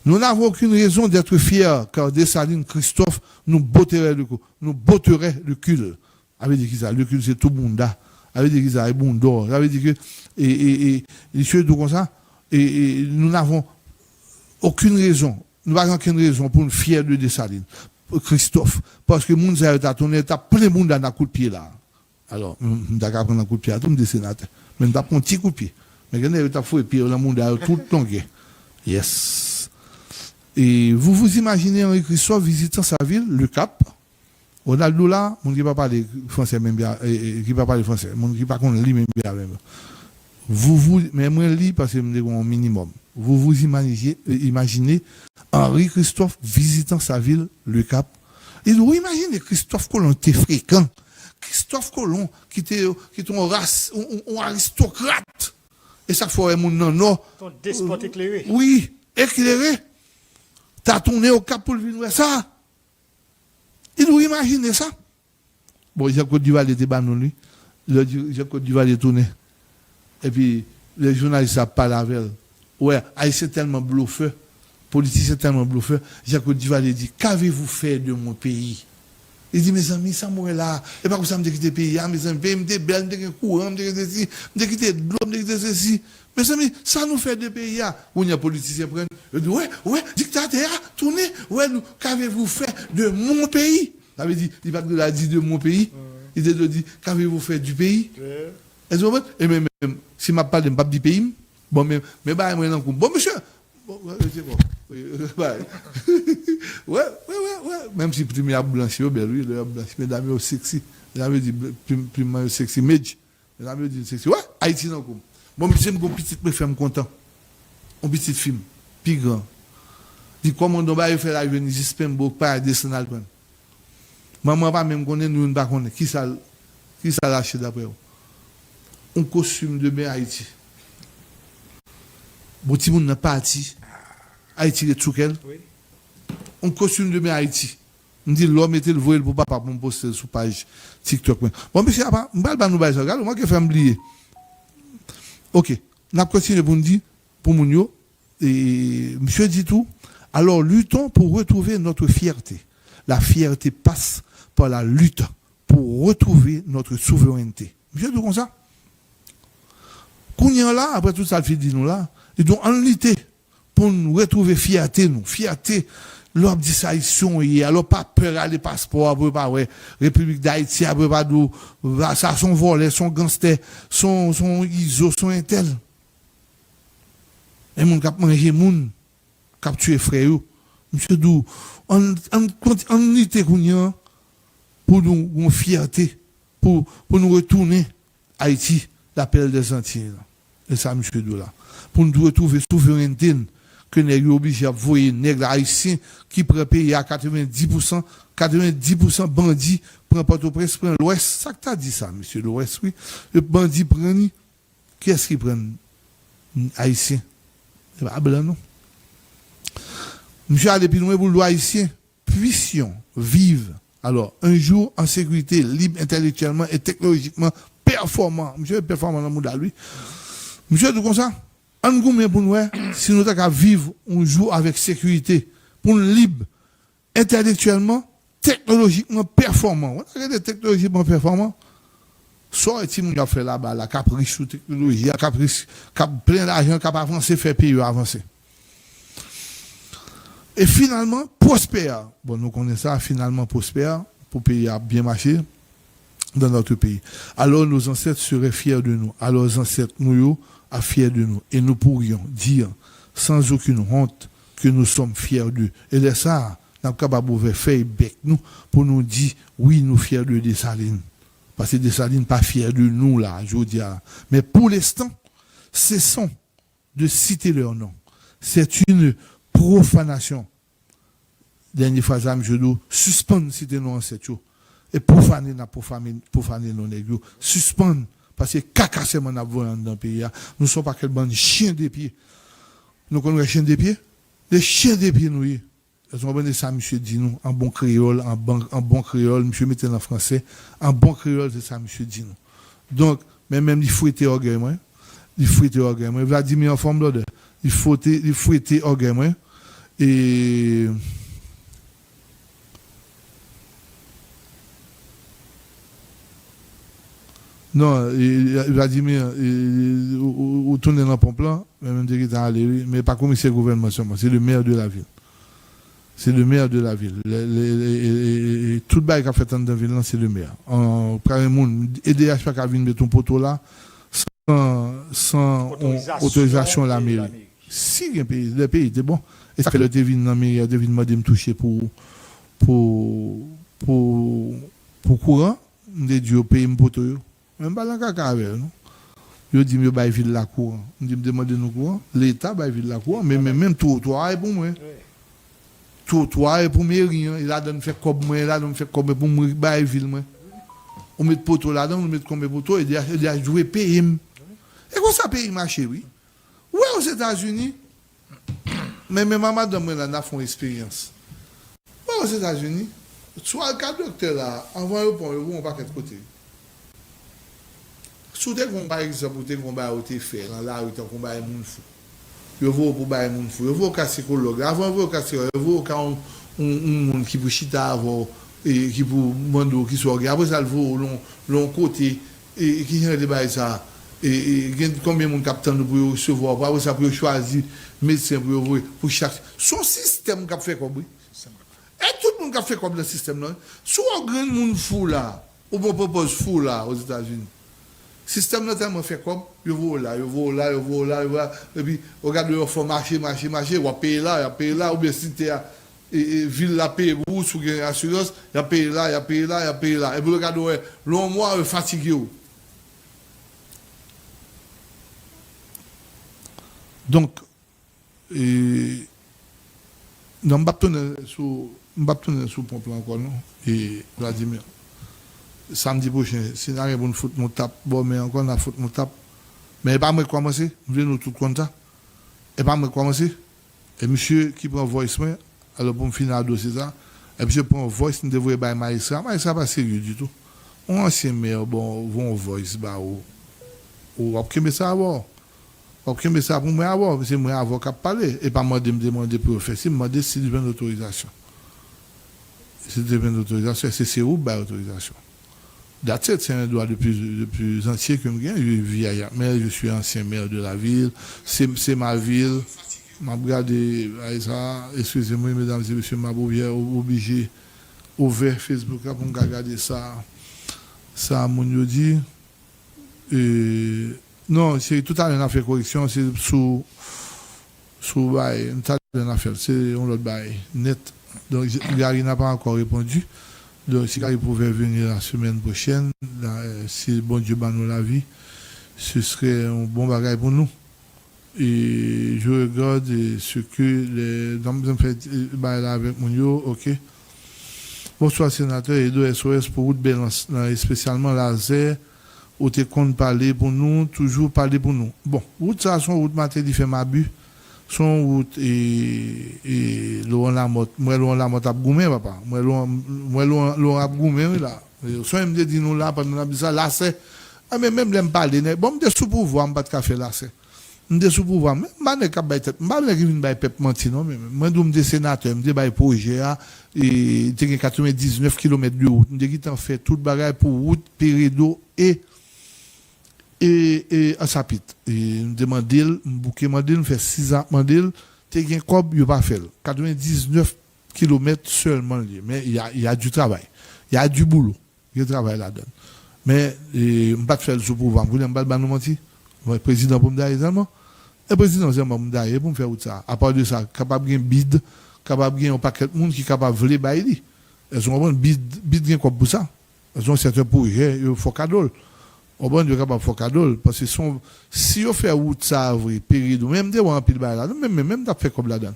Nous n'avons aucune raison d'être fiers, car Dessalines, Christophe, nous botterait le cul. Avait dit ça, le cul c'est tout le monde. Avait dit ça, est bon d'or. Avait dit que, et les choses comme ça, et nous n'avons aucune raison, nous n'avons aucune raison pour nous fier de Dessalines, Christophe, parce que monde ça a tourné, t'as plein de monde dans un coup de pied là. Alors, d'accord, prendre un coup de pied à tout le sénateur, mais t'as pris un petit coup de pied. Mais quand t'as fait pied, le monde a tout longué. Yes. Et vous vous imaginez Henri Christophe visitant sa ville, le Cap. Ronaldo là, mon qui ne parle pas français même bien, qui ne parle français, mon qui ne parle pas même bien même. Mais moi je lis parce que c'est un minimum. Vous vous imaginez Henri Christophe visitant sa ville, le Cap. Et vous imaginez Christophe Colomb était fréquent. Christophe Colomb qui était un aristocrate. Et ça faut mon non. Ton despote éclairé. Oui, éclairé. T'as tourné au cap pour venir ça. Il doit imaginer ça. Bon, j'ai Côte d'Ivoire était banon lui. J'ai Côte d'Ivoire est tourné. Et puis les journalistes ça parlent avec elle. Ouais, Haïtien tellement bluffeur, politicien tellement bluffeur. J'ai Côte d'Ivoire dit qu'avez-vous fait de mon pays? Il dit, mes amis, ça m'a là. Et pas que ça me dit quitter le pays, mes amis, pays, me dit belle, me dit courant, me dit ceci, me dit quitter de l'eau, me dit ceci. Mes amis, ça nous fait de pays, où il y a politiciens prennent. Il dit, ouais, dictateur, tournez, ouais, nous, qu'avez-vous fait de mon pays? Ça veut dire, il va dit de mon pays. Il dit, qu'avez-vous fait du pays? Et même, si je parle de pas du pays, bon, mais, bon, monsieur, bon, c'est bon. Ouais. Même si tu m'as blanchi, ben oui, il a blanchi, mais d'ailleurs sexy. J'avais dit, plus sexy, Medj. J'avais dit sexy. Ouais, Haïti, non, comme. Bon, monsieur, mon petit me content. Un petit film, plus grand. Dit, comment on va faire la venue, j'espère pas descendre à prendre. Maman, pas même connaître, nous, pas connaître. Qui ça lâche d'après vous? Un costume de bain Haïti. Bon, tout le monde n'a pas Haïti. Haïti est tout quel? Oui. Un costume de bain Haïti. On dit l'homme était le voile pour papa pour me poster sur page TikTok. Bon, monsieur, je ne vais pas nous bailler ça. Regarde, moi qui fais oublier. Ok. On continue pour nous dire, pour nous, et monsieur dit tout. Alors, luttons pour retrouver notre fierté. La fierté passe par la lutte pour retrouver notre souveraineté. Monsieur, tout comme ça? Qu'on là, après tout ça, le fait dit nous là, et donc en lutter pour nous retrouver fierté, nous. Fierté, l'homme dit ça, et alors pas peur à les passeports, après pas, ouais, République d'Haïti, après pas d'où, ça, son volet, son gangster, son ISO, son intel. Et mon cap manger, mon cap tuer frère, monsieur Dou, on lutter pour nous, une fierté, pour nous retourner Haïti, l'appel des Antilles. Et ça, monsieur Dou là. Pour nous retrouver souveraineté, que nous sommes obligés à voyer nègres haïtiens qui prennent pays à 90% bandits prennent Port-au-Prince, prennent l'Ouest. Ça que tu as dit ça, monsieur l'Ouest, oui. Le bandit prend, qui est-ce qui prend? Haïtien. C'est pas blanc, non? Monsieur Alepinoué, pour le haïtien, puissions vivre, alors, un jour en sécurité, libre intellectuellement et technologiquement performant. Monsieur est performant dans le monde à lui. Monsieur, tout comme ça? En combien pour nous, si nous avons vivre un jour avec sécurité, pour nous libre, intellectuellement, technologiquement performant. On a des technologiquement performants. Soit si nous avons fait là-bas, la caprice sous technologie, la caprice, plein d'argent, cap avancer, faire pays avancer. Et finalement, prospère. Bon, nous connaissons ça, finalement prospère, pour pays à bien marcher dans notre pays. Alors nos ancêtres seraient fiers de nous. Alors nos ancêtres, nous, à fiers de nous. Et nous pourrions dire, sans aucune honte, que nous sommes fiers d'eux. Et de ça, nous sommes capables de faire bec nous, pour nous dire, oui, nous fiers de Dessalines. Parce que Dessalines pas fiers de nous, là, je vous dis. Mais pour l'instant, cessons de citer leur nom. C'est une profanation. Dernière phrase, je dois suspendre de citer nos ancêtres. Et profaner nos nègres. Suspendre. Parce que caca c'est mon abonnement dans le pays. Nous ne sommes pas quel bande de chiens des pieds. Nous connaissons les chiens des pieds. Les chiens des pieds, nous. Ils ont besoin ça, monsieur dit nous, en bon créole, en bon créole, monsieur mettez en français, en bon créole, c'est ça, monsieur dit nous. Donc, même il faut être orgueil, moi. Il faut être orgueil, moi. Vladimir en forme d'ordre. Il faut être orgueil, moi. Et. Non, Vladimir, ou tourner dans le pompe là, même dire qu'il est allé, mais pas commissaire gouvernement seulement, c'est le maire de la ville. C'est le maire de la ville. Tout le bail qu'a fait dans la ville, c'est le maire. EDH pas qu'à venir mettre ton poteau là, sans autorisation de la mairie. Si le pays était bon, et ça fait le devine dans la mairie, devine demander me toucher pour courant, de Dieu au pays me poteau. Même pas dans le caca avec nous. Je dis, je vais ville la cour. Je me demande nous courant. L'État va ville la cour, mais même trottoir est pour moi. Trottoir est pour mairie. Il a donné fait comme moi, il a donné fait comme pour moi, bail ville moi. On met poteau là-dedans, on met comme poteau, et il a joué PM. Et comment ça pays marché, oui? Ouais, aux États-Unis. Mais maman de moi, là, n'a fait une expérience. Ouais, aux États-Unis. Soit le cas docteur là, envoyez pour vous, on va pas côté. Sous des combats, par exemple, des combats où tu fais, dans la rue, tu combat moun fou. Je veux pour bailler moun fou. Je veux qu'un psychologue. Avant, je veux qu'un psychologue. Je veux qu'un monde qui peut chita avant, et qui peut demander, qui soit regardé. Après ça, le vaut l'on côté, et qui a débat ça. Et combien de monde capteur pour recevoir. Après ça, pour choisir médecin pour chaque. Son système qui a fait comme. Et tout le monde qui a fait comme le système là. Soit un grand monde fou là, ou bon propose fou là aux États-Unis. Le système là tellement fait comme, je vais là, et puis regarde, il faut marcher, on paye là, ou bien si tu as ville la paye ou sous une assurance, il a payé là. Et puis regarde, l'on mois fatigué. Donc, je ne vais pas tourner sur le plan encore, non? Et Vladimir. Samedi prochain, si nous avons une foot, nous tape, bon, mais encore la foot, nous tape. Mais pas moi commencer, nous voulons tout comme ça. Et pas moi commencer. Et monsieur qui prend voice, alors pour me finir le dossier, ça. Et monsieur prend voice, nous devons bailler Maïsra. Maïsra pas sérieux du tout. On ancien maire, bon, vont voice, bah, ou après, ça avoir. Ok, mais ça pour moi avoir, c'est moi avoir qu'à parler. Et pas moi de me demander pour faire. Si me demander si je veux l'autorisation. Si je veux l'autorisation, c'est où bah l'autorisation. C'est un droit de plus ancien que moi. Je vis à mais je suis ancien maire de la ville. C'est ma ville. Je regardé ça. Excusez-moi, mesdames et messieurs, ma bouvière obligé ouvert Facebook pour regarder ça. Ça, mon dit. Non, c'est tout à l'heure, on a fait correction, c'est sous bail, on a fait, c'est un autre bail, net. Donc, Gary n'a pas encore répondu. Donc, si Gary pouvait venir la semaine prochaine, si bon Dieu bat nous la vie, ce serait un bon bagage pour nous. Et je regarde ce que les dames ont fait là avec mon ok. Bonsoir, sénateur, et de SOS pour route balance, spécialement laser. Ou te compte parler pour nous, toujours parler pour nous. Bon, route ça, son route matin, fait ma bu. Son route et Laurent Lamotte. Moi, Laurent Lamotte a goumé, papa. Moi, Laurent a goumé, là. Soit il me dit nous là, pendant que ça, là, c'est. Ah, mais même, l'aime parler. Bon, je suis sous pouvoir, je ne pas faire là, c'est. Je suis sous pouvoir. Mais je ne suis pas tête. Je ne suis pas pep menti, non. Moi, je suis sénateur, je suis un projet, et j'ai 99 km de route. Je suis fait tout le bagage pour route, Pérédo et à Sapit. Et me demandé, me bouquet mandil, me fait 6 ans mandil, t'es un cob, il pas fait. 99 km seulement. Mais il y a du travail. Il y a du boulot. Il y a du travail là-dedans. Mais je ne pas faire le sous-pouvoir. Vous voulez me battre nous mentir? Le président pour me dire également. Le président, c'est pour me dire pour me faire ça. À part de ça, capable de bid, capable de un paquet de monde qui est capable de voler bailler. Elles ont un bid bien quoi pour ça. Elles ont certains projets, il faut cadeau. On va dire capable faire cadeau parce que si on fait route ça vrai période même des on pile là même t'as fait comme là-dedans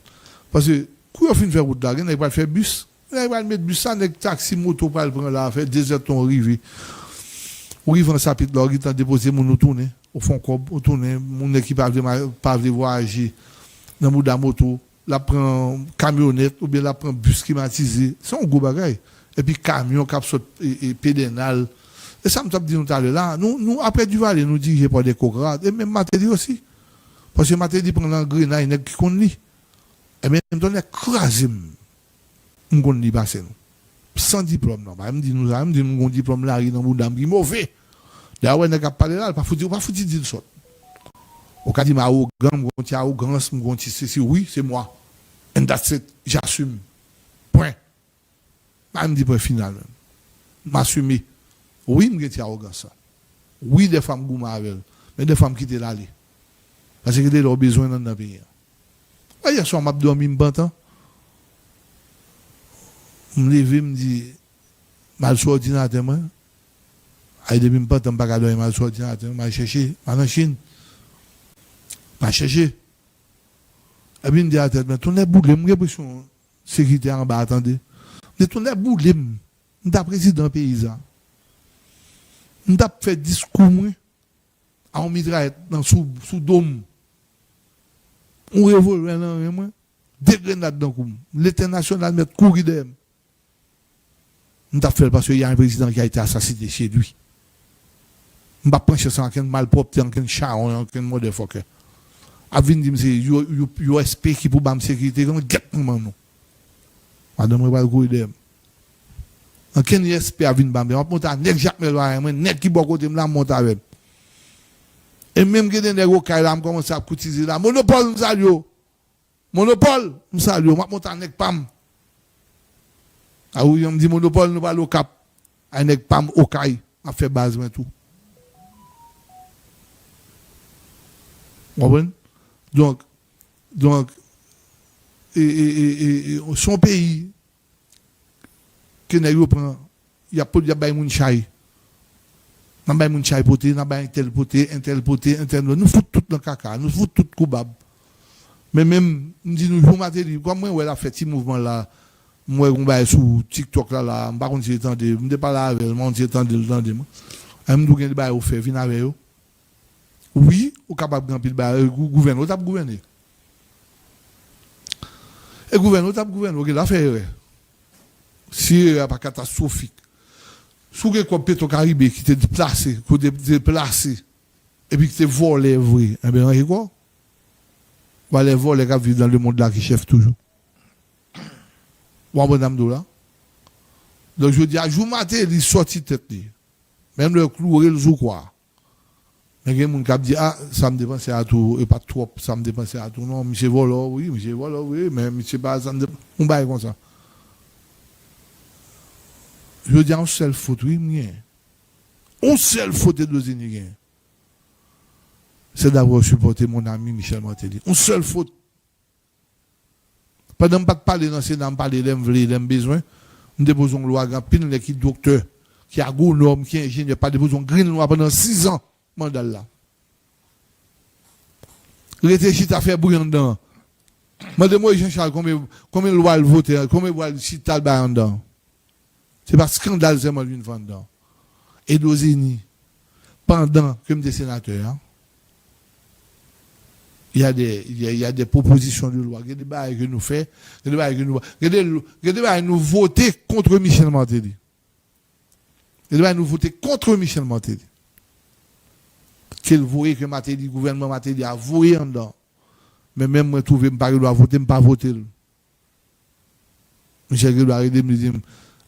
parce que quand on finit faire route là on va faire bus on va mettre bus ça avec taxi moto pour prendre là faire 2 heures ton arrivé ou ils vont ça pile là ils t'ont déposé mon tourner au fond comme on tourner mon équipe pas voyager dans moto la prend camionnette ou bien la prend bus climatisé c'est un gros bagage et puis camion cap et pédénal. Et ça me dit tout à l'heure là, nous après du Valais, nous dirigeons par des cocrades, et même Matédi aussi. Parce que Matédi prend un grenaille qui connaît. Et même on est crasé. On connaît pas nous. Sans diplôme, non. Je me dis, nous avons un diplôme là, il y a un boudam qui est mauvais. D'ailleurs, on n'a pas parlé là, pas foutu dire ça. On a dit, ma arrogance, oui, c'est moi. And that's it, j'assume. Point. Je me dis, point final. M'assumer. Oui, je suis arrogant. Oui, des femmes gourmandes avec elle. Mais des femmes qui étaient là. Parce qu'elles ont besoin dans le pays. Hier soir, je dormi, je me je me lève, je me dis, mal sur l'ordinateur, je me dis, je pas dormir mal sur l'ordinateur, je vais chercher, je vais en Chine. Je vais chercher. Et puis, je me dis, mais tout le monde j'ai l'impression sécurité en bas, attendez. Mais tout le monde je suis président paysan. Je fait discours en mitraillette sous dôme. On revolver dans moi, des grenades dans coup. L'international met courir d'eux. On t'a fait parce qu'il y a un président qui a été assassiné chez lui. On va pencher ça en quel malpropre, en quel chat, en quel motherfucker. Avin dit c'est USP qui pour bam sécurité comme get nous. Madame va courir d'eux. En quel USP avin bam, on monte à nek Jacques Meloir, nek qui bon côté me la monte avec. Et même que des négos qui ont commencé à cotiser là, monopole, nous saluons. Monopole, nous saluons. Je monte à nek pam. Ah oui, on me dit monopole, nous parlons au cap. À nek pam, au caille, à faire base, mais tout. Vous comprenez? Donc, son pays, que nous prend, il y a pas de moun chay. Nous avons moun chay poté, nous avons un tel poté, nous foutons tout dans le caca, nous foutons tout coupable. Mais même, nous disons, nous jouons comme moi, elle a fait ce mouvement là, moi, on va sur TikTok là, je ne sais pas si je ne sais pas là avec, je ne sais pas si je ne sais pas si je ne sais pas. Oui, on est capable de gagner le gouvernement, on a gouverné. Et le gouvernement, on a gouverné, l'affaire est. Si il n'y a pas catastrophique. Si vous avez un Petro-Caribé qui t'est déplacé, et puis qui t'est volé, vrai, eh bien, quoi? Vous allez voir les gars vivent dans le monde là qui chef toujours. Vous avez un là. Donc je dis, à jour matin, il sorti tête. Même le clou, il joue quoi? Mais il y a des gens qui disent, ah, ça me dépense à tout, et pas trop, ça me dépense à tout. Non, monsieur Volo, oui, mais monsieur pas, ça me dépense. On va comme ça. Je dis, on seul faute, oui, mais on seul faute de Zénigien. C'est d'avoir supporté mon ami Michel Martelly. On seul faute. Pendant pas de parler dans ces dames, parler d'un besoin, nous déposons une loi, pile qui docteur, qui a agronome, qui est ingénieur, pas déposons green loi pendant 6 ans. Mandal là. Réfléchis à faire bouillant dedans. Demandez-moi, Jean-Charles, combien de lois voter, combien de lois chita dedans. C'est pas scandale, c'est moi une fois dedans. Et Dozini, pendant que je suis sénateur, il y a des propositions de loi, il y a des bails que nous faisons, il y a des bails que nous voter contre Michel Martelly. Il y a des bails nous voter contre Michel Martelly. Qu'il voyait que le gouvernement Martelly a voué en dedans. Mais même moi, je trouve que je ne dois voter, je ne pas voter. Michel Grégoire arrive me dit,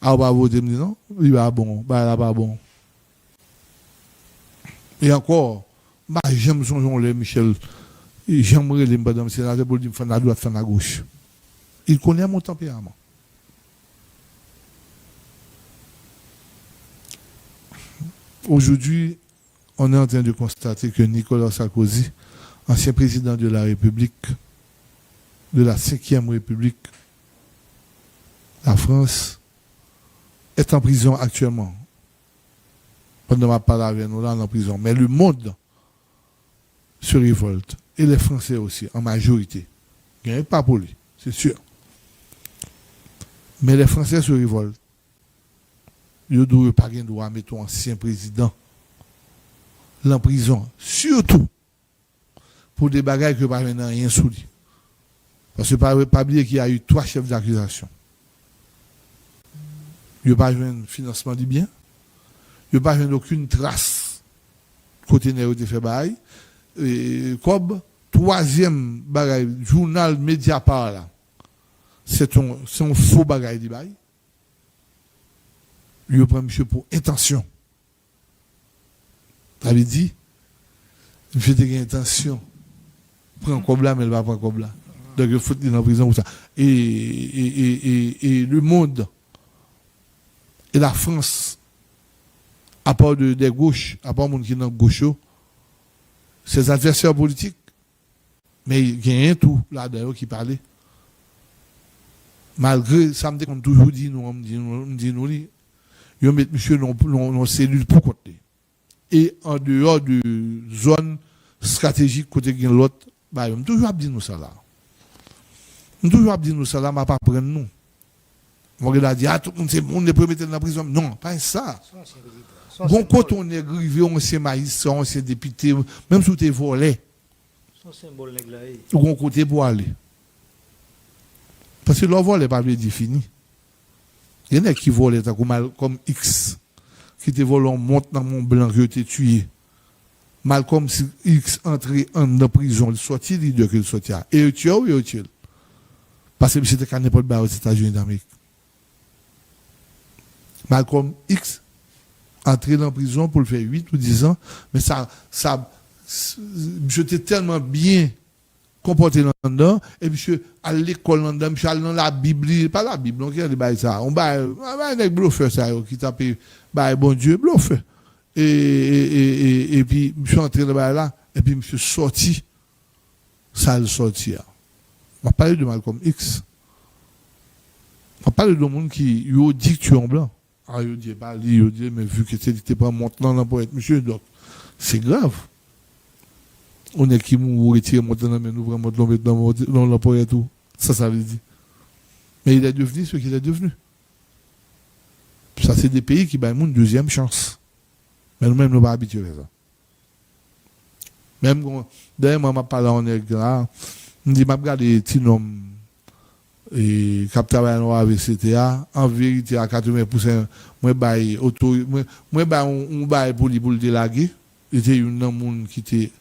ah, on va voter, je me dis non, il va bon, il va bon. Et encore, j'aime son nom, Michel, j'aimerais les madame sénateur pour dire, faire à droite, faire à gauche. Il connaît mon tempérament. Aujourd'hui, on est en train de constater que Nicolas Sarkozy, ancien président de la République, de la 5e République, la France, est en prison actuellement. Pendant ma parole avec nous, là, en prison. Mais le monde se révolte. Et les Français aussi, en majorité. Il n'y a pas pour lui, c'est sûr. Mais les Français se révoltent. Ils ne doivent pas droit mettre un ancien président en prison, surtout pour des bagages que pas maintenant rien sous lui. Parce que pas oublier qu'il y a eu 3 chefs d'accusation. Il n'y a pas eu un financement du bien. Il n'y a pas eu aucune trace côté néo de fait bail. Comme 3e bagage, journal Mediapart là. C'est un faux bagage du bail. Il prend monsieur pour intention. Ça veut dire, monsieur a une intention. Prends un cobla, mais il va prendre un cobla. Donc il faut être en prison pour ça. Et le monde, et la France, à part des gauches, à part monde qui est dans gauche, ses adversaires politiques, mais il y a un tout là d'ailleurs qui parlait. Malgré ça, me dit qu'on toujours dit, nous, ils mettent monsieur dans cellule pour côté. Et en dehors de zone stratégique côté de l'autre, bah, ils toujours dit nous ça là. Ils toujours dit nous ça là, mais pas prendre nous. On va dire, ah, tout le monde, c'est bon, on ne peut mettre dans la prison. Non, pas ça. Bon, quand on est arrivé, on s'est maïs, on s'est député, même si tu es volé, Son symbole néglaé. on côté pour aller. Parce que leur vol n'est pas bien défini. Il y en a qui volent comme X, qui te volent, on monte dans mon blanc, qui te tué. Malcolm X entré en prison, il sortit, il dit qu'il sortit. Et il tue ou il tue? Parce que c'était qu'à n'importe quoi aux États-Unis d'Amérique. Malcolm X entré dans la prison pour le faire 8 ou 10 ans, mais j'étais tellement bien comporté là-dedans, et monsieur à l'école là-dedans, monsieur allé dans la Bible, pas la Bible, on a ça, on va un bluffeur ça, qui tapait, bon Dieu, bluffeur. Et puis, monsieur entré là, et puis monsieur sorti, ça le sorti. On va parler de Malcolm X. On va parler de monde qui lui dit que tu es en blanc. Ah, il dit, mais vu que tu n'étais pas maintenant dans pour être monsieur, donc c'est grave. On est qui nous retire maintenant, mais nous vraiment tomber dans la pour et tout. Ça veut dire. Mais il est devenu ce qu'il est devenu. Ça, c'est des pays qui ont une deuxième chance. Mais nous-mêmes, nous ne sommes pas habitués à ça. Même d'ailleurs, moi, je parle en là, je dis, je regarde les petits noms et qui travaillent avec CTA, en vérité, à 80%, moi, on bail pour le délaguer. Il y a une personne qui était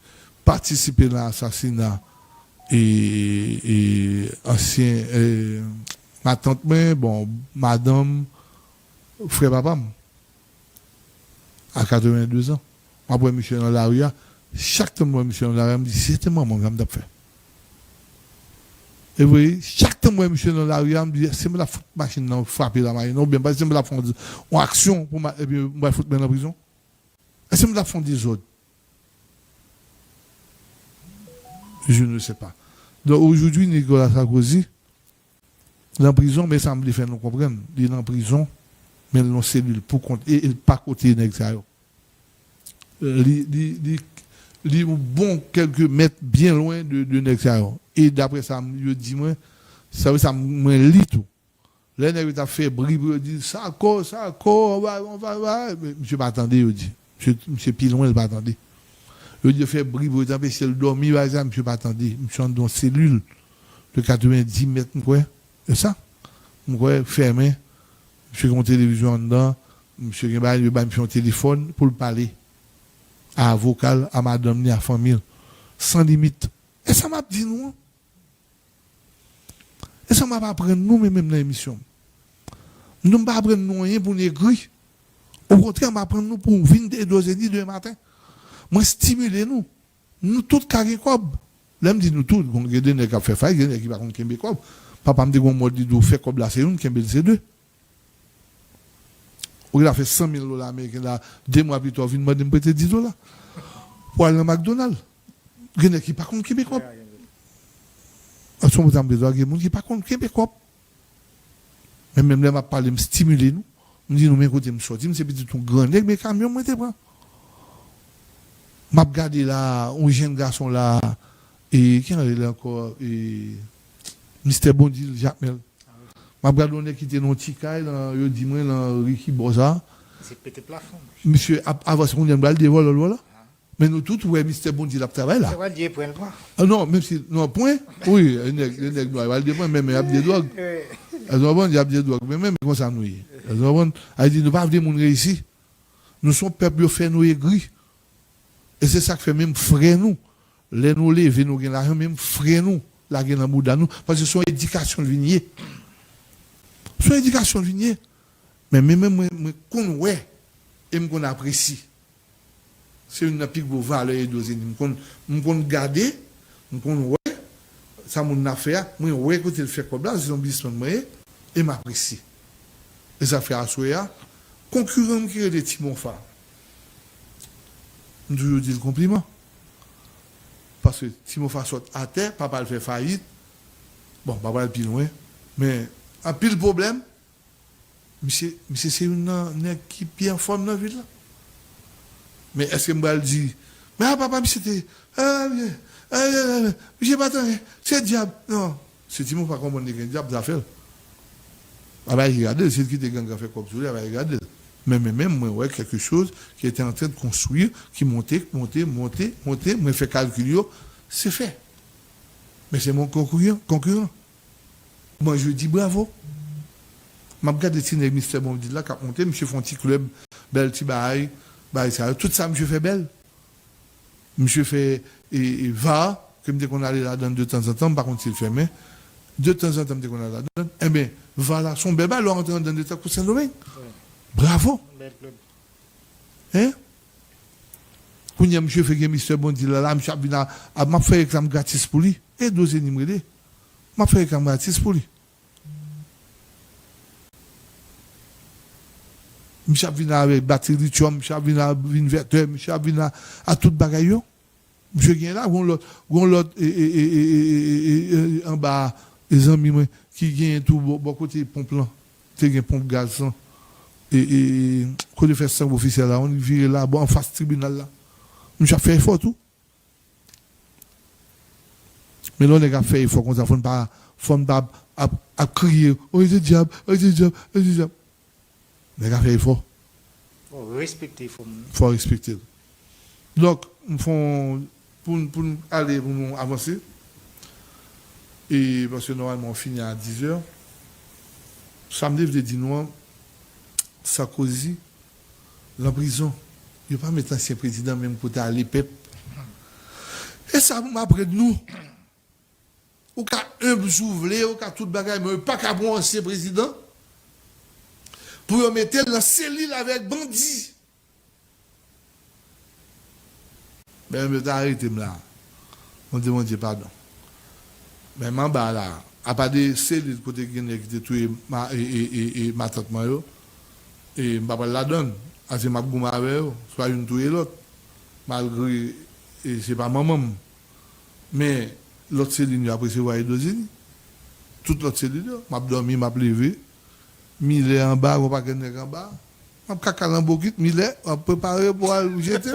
participé à l'assassinat et ancien, ma tante, bon, madame, frère papa, à 82 ans. Après, monsieur dans la rue, chaque temps, monsieur dans la rue, me dit, c'était moi, mon gars, je fait. Et vous voyez, chaque temps, monsieur dans la rue, me dit, c'est moi la machine, frapper la machine, non, bien, parce que c'est moi la fond en action pour et puis, moi, foutre dans la prison. Et c'est moi la fond des autres. Je ne sais pas. Donc, aujourd'hui, Nicolas Sarkozy, dans la prison, mais ça me fait nous comprendre, il est en prison, mais dans cellule pour compter, et pas côté l'extérieur. Il bon quelques mètres bien loin de l'extérieur. Et d'après ça, je dis, moi, ça me lit tout. Là, il a fait briller, il dit, ça encore, on va. Monsieur m'attendait, il dit. Monsieur Pilon, il m'attendait. Il dit, fait briller, il a fait le dormir, monsieur m'attendait. Monsieur dans une cellule de 90 mètres, quoi. C'est ça. Quoi, fermé. Monsieur a une télévision en dedans. Monsieur a un téléphone pour le parler. À vocal, à madame, ni à famille. Sans limite. Et ça m'a dit nous. Et ça m'a pas appris nous, même dans l'émission. Nous ne pas apprendre nous rien pour nous écrire. Au contraire, m'a apprendre nous pour 22h30 demain matin. Moi, stimuler nous. Nous tous carré cob. Là, me dit nous tous. Bon, il y a des gens qui fait faille, il y a des gens qui va contre cob. Papa me dit qu'on m'a dit de faire cob là, c'est une, qui c'est deux. Il a fait 100 000 $ américains là, 2 mois plus tard, il m'a demandé de $10 pour aller au McDonald's. Il y a des gens qui ne sont pas contre Québécois. À ce moment-là, il y a des gens qui ne sont pas contre Québécois. Mais même là, je parle, je stimuler nous. Je dis, nous, mais écoutez, je sortis, c'est petit ton grand nègre, mais camion, moi, je prends. Je regarde là, un jeune garçon là, et qui est là encore, et Mr. Bondi, Jacques Mel. Je regarde on est quitté dans Tika, je dis moi dans Ricky Boza. C'est pété plafond. Monsieur, avant ce qu'on vient de le dévoiler là. Mais nous tous, ouais, Mr. Bondi, il travaille là. Ça va dire point le droit. Ah non, même si, non, point. Oui, il va le dire, même il y a des drogues. Il y a des drogues, mais même comme ça, nous. Il dit, nous ne pas venir mon ici. Nous sommes peuple qui fait nous aigris. Et c'est ça qui fait même frère nous. Les nous lever, nous gagnons l'argent, même frère nous, la gagne en bouddha nous, parce que c'est une éducation de vignier. C'est une éducation de vignier. Mais même moi, qu'on ouais, et qu'on apprécie. C'est une pique pour valeur et doser. Qu'on garder, qu'on ouais, ça mon affaire, moi ouais, quand il fait comme là, c'est un business de moi, et m'apprécie. Et ça fait assoya, concurrent qui est des Timonfa. Je toujours dis le compliment. Parce que Timonfa saute à terre, papa le fait faillite. Bon, papa le plus loin. Mais, un pile problème, monsieur, c'est une équipe qui est en forme dans la ville là. Mais est-ce que je me dis, mais papa, c'était, j'ai pas entendu, c'est diable. Non, c'est Timonfa comprendre que diable ça fait. On va regarder, c'est qui était gang fait comme ça, on va regarder. Mais même, moi, ouais, quelque chose qui était en train de construire, qui montait, moi, fait calcul, c'est fait. Mais c'est mon concurrent. Moi, je dis bravo. Je regarde les signes Mister Bondi là, qui a monté, monsieur font petit club, belle petit bail, tout ça, monsieur fait belle. Monsieur fait, et va, comme dès qu'on allait là-dedans de temps en temps, par contre, s'il fait, mais, de temps en temps, dès qu'on allait là-dedans, eh bien, voilà, son bébé, alors, rentre dans l'état pour Saint-Domingue. Bravo. Hein? Quand il y a monsieur fait Mister Bondi là, monsieur m'a fait réclame gratis pour lui. Et dosé numéro m'a fait réclame gratis pour lui. Monsieur vient avec batterie lithium, monsieur vient avec inverteur, monsieur vient à toute bagaille. Monsieur vient là, on l'autre en bas, les amis qui viennent tout bon côté pompe là, tu as pompe gaz là. Et quand on fait ça officiel là, on vire là, bon en face tribunal là. Monsieur a fait effort tout. Mais là, on a fait effort comme ça, faut pas à crier, oh c'est diable, oh c'est diable, oh c'est diable. On a fait effort. Faut respecter. Faut respecter. Donc, pour aller, pour nous avancer, et parce que normalement on finit à 10h, samedi, je dis nous, Sarkozy, la prison, il ne va pas mettre l'ancien président même côté à l'EPEP. Et ça, après nous, au cas humble s'ouvrir, au cas tout bagaille, mais pas qu'à bon ancien président, pour le mettre dans la cellule avec bandit. Mais je vais arrêter là. On demande pardon. Mais je vais là. À part des cellules côté qui étaient tuées et ma tante Mayo, et je vais la donne. C'est ma gouma avec eux, soit une touée l'autre. Malgré, et c'est pas maman. Mais l'autre cellule, après c'est voir deux unis. Toute l'autre cellule, m'a dormi, m'a levé. Mille en bas, on va pas en bas. M'a caca en bokit, mille, on préparé pour aller jeter.